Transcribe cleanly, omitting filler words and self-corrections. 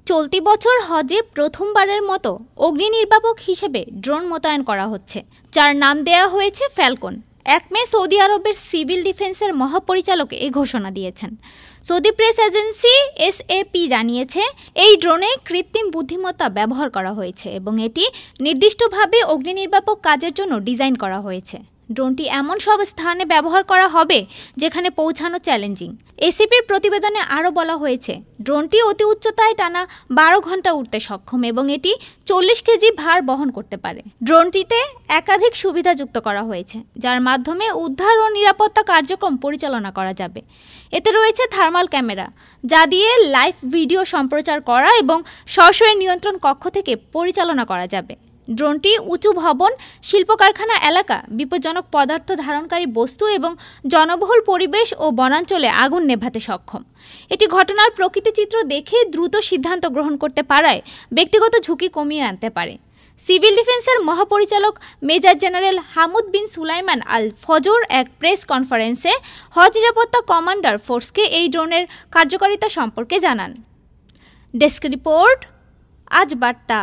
চলতি বছর হজে প্রথমবারের মতো অগ্নি নির্বাপক হিসেবে ড্রোন মোতায়েন করা হচ্ছে, যার নাম দেয়া হয়েছে ফ্যালকন। ১ মে সৌদি আরবের সিভিল ডিফেন্সের মহাপরিচালক এই ঘোষণা দিয়েছেন। সৌদি প্রেস এজেন্সি এসএপি জানিয়েছে, এই ড্রোনে কৃত্রিম বুদ্ধিমত্তা ব্যবহার করা হয়েছে এবং এটি নির্দিষ্টভাবে অগ্নি নির্বাপক কাজের জন্য ডিজাইন করা হয়েছে। ড্রোনটি এমন সব স্থানে ব্যবহার করা হবে যেখানে পৌঁছানো চ্যালেঞ্জিং। এসিপির প্রতিবেদনে আরও বলা হয়েছে, ড্রোনটি অতি উচ্চতায় টানা ১২ ঘন্টা উঠতে সক্ষম এবং এটি ৪০ কেজি ভার বহন করতে পারে। ড্রোনটিতে একাধিক সুবিধা যুক্ত করা হয়েছে, যার মাধ্যমে উদ্ধার ও নিরাপত্তা কার্যক্রম পরিচালনা করা যাবে। এতে রয়েছে থার্মাল ক্যামেরা, যা দিয়ে লাইভ ভিডিও সম্প্রচার করা এবং সরাসরি নিয়ন্ত্রণ কক্ষ থেকে পরিচালনা করা যাবে। ড্রোনটি উঁচু ভবন, শিল্প কারখানা এলাকা, বিপজ্জনক পদার্থ ধারণকারী বস্তু এবং জনবহুল পরিবেশ ও বনাঞ্চলে আগুন নেভাতে সক্ষম। এটি ঘটনার প্রকৃতিচিত্র দেখে দ্রুত সিদ্ধান্ত গ্রহণ করতে পারায় ব্যক্তিগত ঝুঁকি কমিয়ে আনতে পারে। সিভিল ডিফেন্সের মহাপরিচালক মেজর জেনারেল হামুদ বিন সুলাইমান আল ফজর এক প্রেস কনফারেন্সে হজ নিরাপত্তা কমান্ডার ফোর্সকে এই ড্রোনের কার্যকারিতা সম্পর্কে জানান। ডেস্ক রিপোর্ট, আজ বার্তা।